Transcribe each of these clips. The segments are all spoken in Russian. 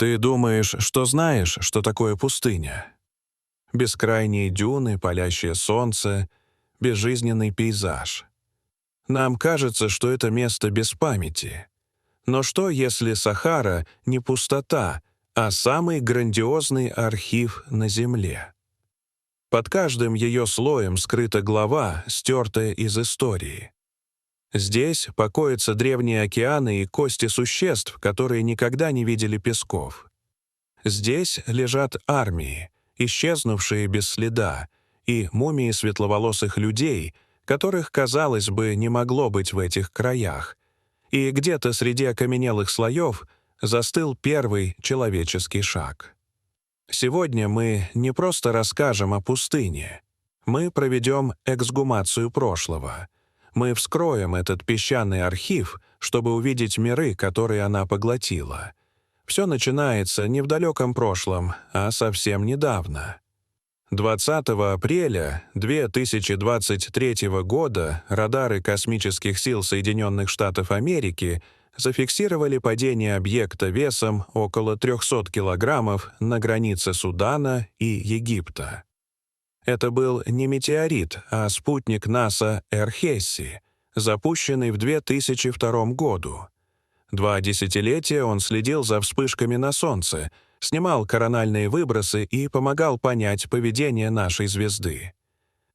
Ты думаешь, что знаешь, что такое пустыня? Бескрайние дюны, палящее солнце, безжизненный пейзаж. Нам кажется, что это место без памяти. Но что, если Сахара не пустота, а самый грандиозный архив на Земле? Под каждым ее слоем скрыта глава, стертая из истории. Здесь покоятся древние океаны и кости существ, которые никогда не видели песков. Здесь лежат армии, исчезнувшие без следа, и мумии светловолосых людей, которых, казалось бы, не могло быть в этих краях. И где-то среди окаменелых слоев застыл первый человеческий шаг. Сегодня мы не просто расскажем о пустыне. Мы проведем эксгумацию прошлого. Мы вскроем этот песчаный архив, чтобы увидеть миры, которые она поглотила. Все начинается не в далеком прошлом, а совсем недавно. 20 апреля 2023 года радары космических сил Соединенных Штатов Америки зафиксировали падение объекта весом около 300 килограммов на границе Судана и Египта. Это был не метеорит, а спутник НАСА Эрхесси, запущенный в 2002 году. 2 десятилетия он следил за вспышками на Солнце, снимал корональные выбросы и помогал понять поведение нашей звезды.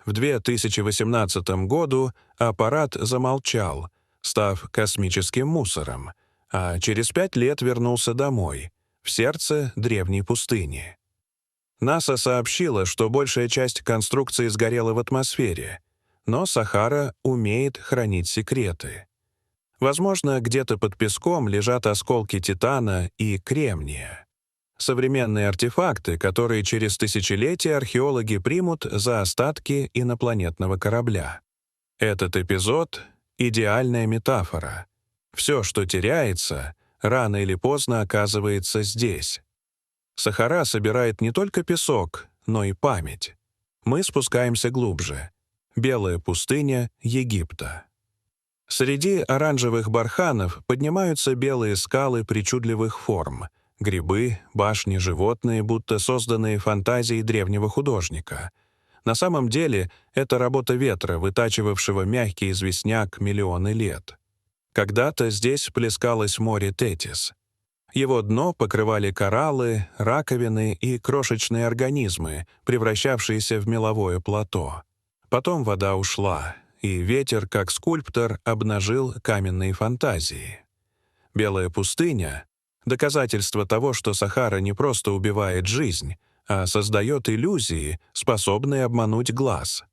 В 2018 году аппарат замолчал, став космическим мусором, а через 5 лет вернулся домой, в сердце древней пустыни. НАСА сообщила, что большая часть конструкции сгорела в атмосфере, но Сахара умеет хранить секреты. Возможно, где-то под песком лежат осколки титана и кремния. Современные артефакты, которые через тысячелетия археологи примут за остатки инопланетного корабля. Этот эпизод — идеальная метафора. Все, что теряется, рано или поздно оказывается здесь. Сахара собирает не только песок, но и память. Мы спускаемся глубже. Белая пустыня Египта. Среди оранжевых барханов поднимаются белые скалы причудливых форм, грибы, башни, животные, будто созданные фантазией древнего художника. На самом деле это работа ветра, вытачивавшего мягкий известняк миллионы лет. Когда-то здесь плескалось море Тетис. Его дно покрывали кораллы, раковины и крошечные организмы, превращавшиеся в меловое плато. Потом вода ушла, и ветер, как скульптор, обнажил каменные фантазии. Белая пустыня — доказательство того, что Сахара не просто убивает жизнь, а создает иллюзии, способные обмануть глаз.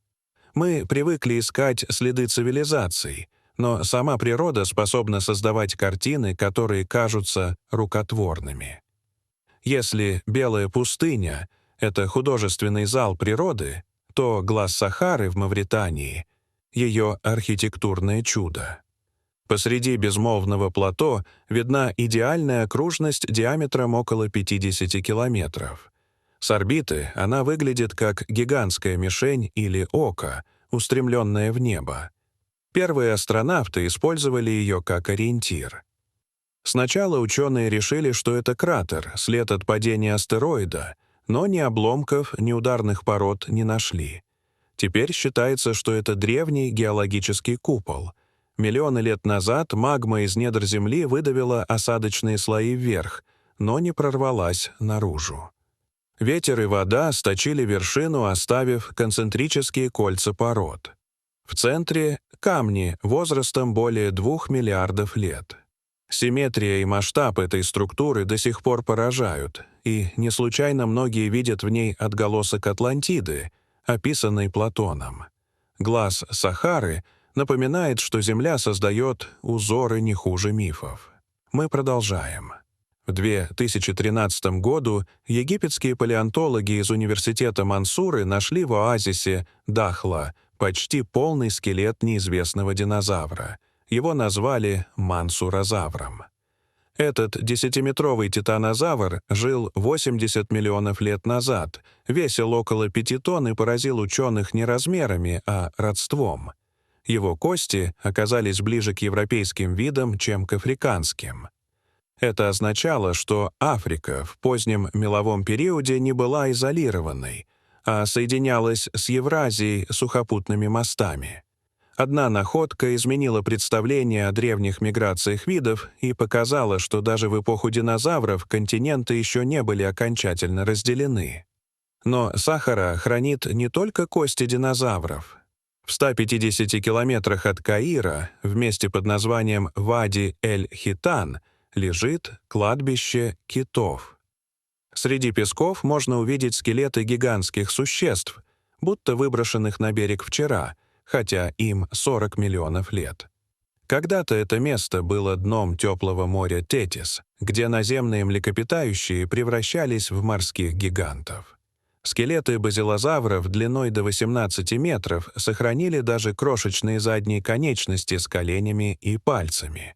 Мы привыкли искать следы цивилизаций, но сама природа способна создавать картины, которые кажутся рукотворными. Если белая пустыня — это художественный зал природы, то глаз Сахары в Мавритании — ее архитектурное чудо. Посреди безмолвного плато видна идеальная окружность диаметром около 50 километров. С орбиты она выглядит как гигантская мишень или око, устремленное в небо. Первые астронавты использовали ее как ориентир. Сначала ученые решили, что это кратер, след от падения астероида, но ни обломков, ни ударных пород не нашли. Теперь считается, что это древний геологический купол. Миллионы лет назад магма из недр Земли выдавила осадочные слои вверх, но не прорвалась наружу. Ветер и вода сточили вершину, оставив концентрические кольца пород. В центре — камни возрастом более 2 миллиардов лет. Симметрия и масштаб этой структуры до сих пор поражают, и не случайно многие видят в ней отголосок Атлантиды, описанной Платоном. Глаз Сахары напоминает, что Земля создает узоры не хуже мифов. Мы продолжаем. В 2013 году египетские палеонтологи из университета Мансуры нашли в оазисе Дахла почти полный скелет неизвестного динозавра. Его назвали мансурозавром. Этот 10-метровый титанозавр жил 80 миллионов лет назад, весил около 5 тонн и поразил ученых не размерами, а родством. Его кости оказались ближе к европейским видам, чем к африканским. Это означало, что Африка в позднем меловом периоде не была изолированной, а соединялась с Евразией сухопутными мостами. Одна находка изменила представление о древних миграциях видов и показала, что даже в эпоху динозавров континенты еще не были окончательно разделены. Но Сахара хранит не только кости динозавров. В 150 километрах от Каира, в месте под названием Вади-эль-Хитан, лежит кладбище китов. Среди песков можно увидеть скелеты гигантских существ, будто выброшенных на берег вчера, хотя им 40 миллионов лет. Когда-то это место было дном теплого моря Тетис, где наземные млекопитающие превращались в морских гигантов. Скелеты базилозавров длиной до 18 метров сохранили даже крошечные задние конечности с коленями и пальцами.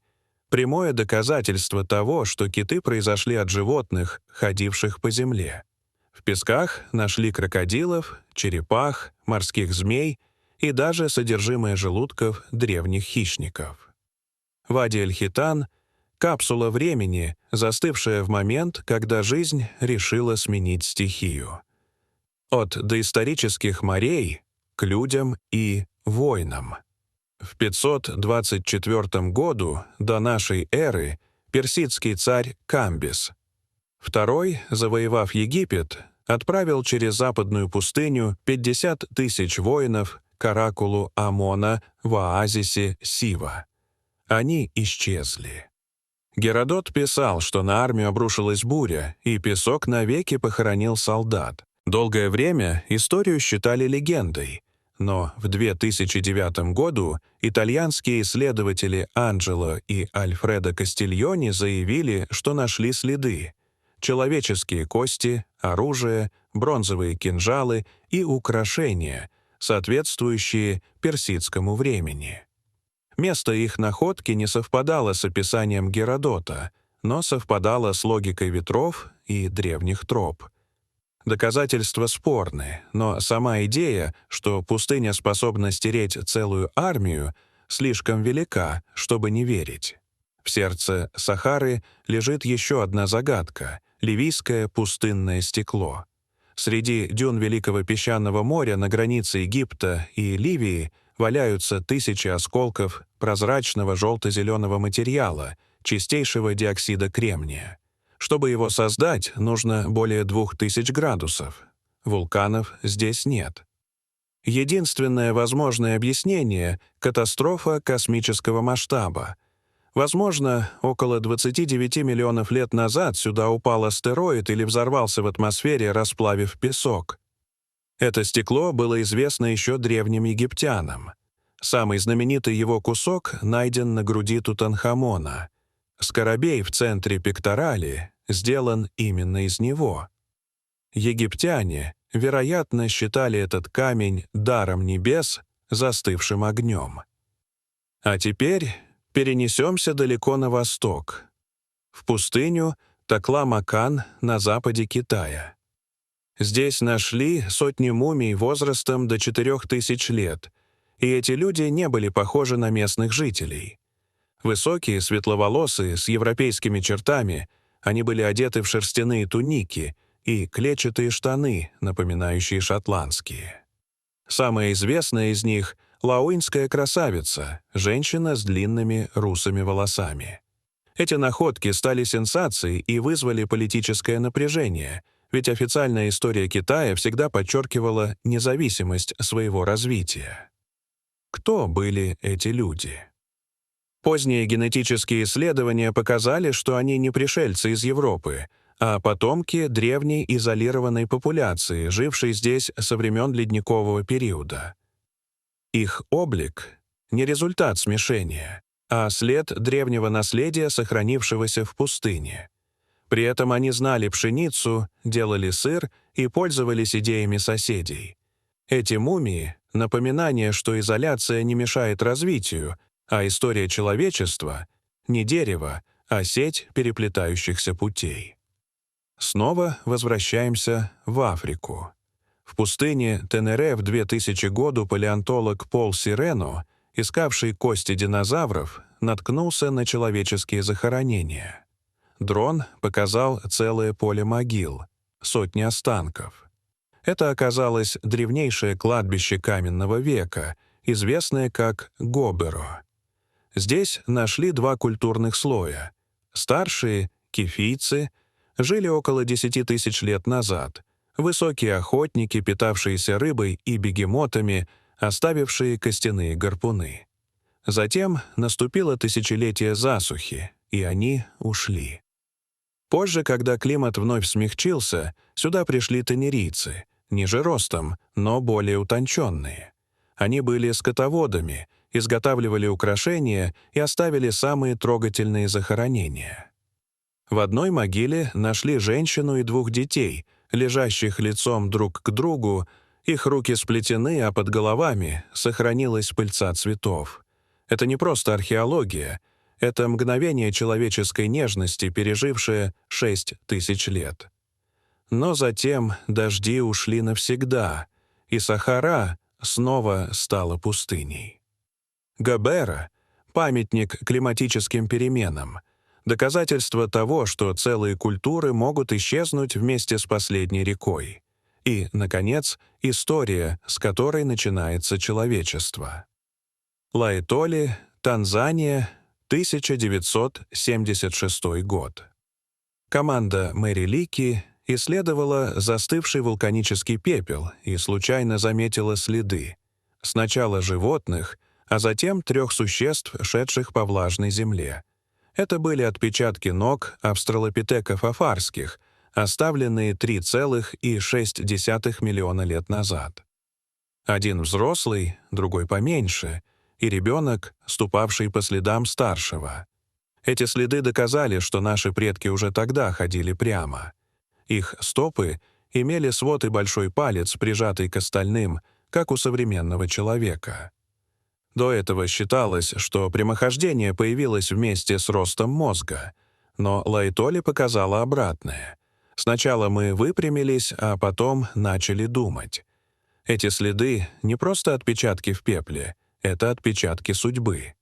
Прямое доказательство того, что киты произошли от животных, ходивших по земле. В песках нашли крокодилов, черепах, морских змей и даже содержимое желудков древних хищников. Вади-эль-Хитан — капсула времени, застывшая в момент, когда жизнь решила сменить стихию. От доисторических морей к людям и войнам. В 524 году до нашей эры персидский царь Камбис II, завоевав Египет, отправил через западную пустыню 50 тысяч воинов к оракулу Амона в оазисе Сива. Они исчезли. Геродот писал, что на армию обрушилась буря, и песок навеки похоронил солдат. Долгое время историю считали легендой, но в 2009 году итальянские исследователи Анджело и Альфредо Кастильони заявили, что нашли следы: человеческие кости, оружие, бронзовые кинжалы и украшения, соответствующие персидскому времени. Место их находки не совпадало с описанием Геродота, но совпадало с логикой ветров и древних троп. Доказательства спорны, но сама идея, что пустыня способна стереть целую армию, слишком велика, чтобы не верить. В сердце Сахары лежит еще одна загадка — ливийское пустынное стекло. Среди дюн Великого песчаного моря на границе Египта и Ливии валяются тысячи осколков прозрачного желто-зеленого материала, чистейшего диоксида кремния. Чтобы его создать, нужно более 2000 градусов. Вулканов здесь нет. Единственное возможное объяснение — катастрофа космического масштаба. Возможно, около 29 миллионов лет назад сюда упал астероид или взорвался в атмосфере, расплавив песок. Это стекло было известно еще древним египтянам. Самый знаменитый его кусок найден на груди Тутанхамона. Скоробей в центре пекторали сделан именно из него. Египтяне, вероятно, считали этот камень даром небес, застывшим огнем. А теперь перенесемся далеко на восток, в пустыню Такла-Макан на западе Китая. Здесь нашли сотни мумий возрастом до 4000 лет, и эти люди не были похожи на местных жителей. Высокие, светловолосые, с европейскими чертами, они были одеты в шерстяные туники и клетчатые штаны, напоминающие шотландские. Самая известная из них — лаоинская красавица, женщина с длинными русыми волосами. Эти находки стали сенсацией и вызвали политическое напряжение, ведь официальная история Китая всегда подчеркивала независимость своего развития. Кто были эти люди? Поздние генетические исследования показали, что они не пришельцы из Европы, а потомки древней изолированной популяции, жившей здесь со времен ледникового периода. Их облик — не результат смешения, а след древнего наследия, сохранившегося в пустыне. При этом они знали пшеницу, делали сыр и пользовались идеями соседей. Эти мумии — напоминание, что изоляция не мешает развитию, а история человечества — не дерево, а сеть переплетающихся путей. Снова возвращаемся в Африку. В пустыне Тенере в 2000 году палеонтолог Пол Сирено, искавший кости динозавров, наткнулся на человеческие захоронения. дрон показал целое поле могил, сотни останков. Это оказалось древнейшее кладбище каменного века, известное как Гоберо. Здесь нашли два культурных слоя. Старшие, кефийцы, жили около 10 тысяч лет назад, высокие охотники, питавшиеся рыбой и бегемотами, оставившие костяные гарпуны. Затем наступило тысячелетие засухи, и они ушли. Позже, когда климат вновь смягчился, сюда пришли тенерийцы, ниже ростом, но более утонченные. Они были скотоводами, изготавливали украшения и оставили самые трогательные захоронения. В одной могиле нашли женщину и двух детей, лежащих лицом друг к другу, их руки сплетены, а под головами сохранилась пыльца цветов. Это не просто археология, это мгновение человеческой нежности, пережившее 6000 лет. Но затем дожди ушли навсегда, и Сахара снова стала пустыней. Гоберо — памятник климатическим переменам, доказательство того, что целые культуры могут исчезнуть вместе с последней рекой. И, наконец, история, с которой начинается человечество. Лаэтоли, Танзания, 1976 год. Команда Мэри Лики исследовала застывший вулканический пепел и случайно заметила следы. Сначала животных, а затем 3 существ, шедших по влажной земле. Это были отпечатки ног австралопитеков афарских, оставленные 3,6 миллиона лет назад. Один взрослый, другой поменьше, и ребенок, ступавший по следам старшего. Эти следы доказали, что наши предки уже тогда ходили прямо. Их стопы имели свод и большой палец, прижатый к остальным, как у современного человека. До этого считалось, что прямохождение появилось вместе с ростом мозга, но Лаэтоли показала обратное. Сначала мы выпрямились, а потом начали думать. Эти следы — не просто отпечатки в пепле, это отпечатки судьбы.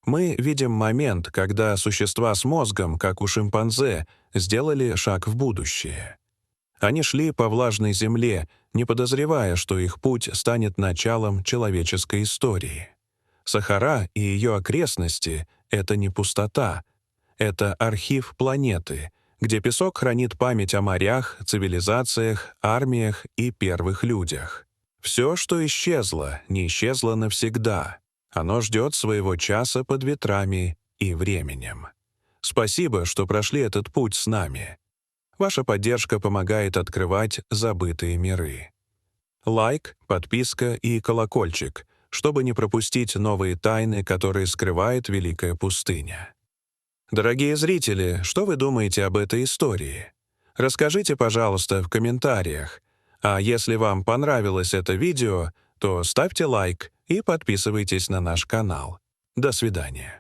Мы видим момент, когда существа с мозгом, как у шимпанзе, сделали шаг в будущее. Они шли по влажной земле, не подозревая, что их путь станет началом человеческой истории. Сахара и ее окрестности — это не пустота, это архив планеты, где песок хранит память о морях, цивилизациях, армиях и первых людях. Все, что исчезло, не исчезло навсегда. Оно ждет своего часа под ветрами и временем. Спасибо, что прошли этот путь с нами. Ваша поддержка помогает открывать забытые миры. Лайк, подписка и колокольчик, чтобы не пропустить новые тайны, которые скрывает Великая пустыня. Дорогие зрители, что вы думаете об этой истории? Расскажите, пожалуйста, в комментариях. А если вам понравилось это видео, то ставьте лайк и подписывайтесь на наш канал. До свидания.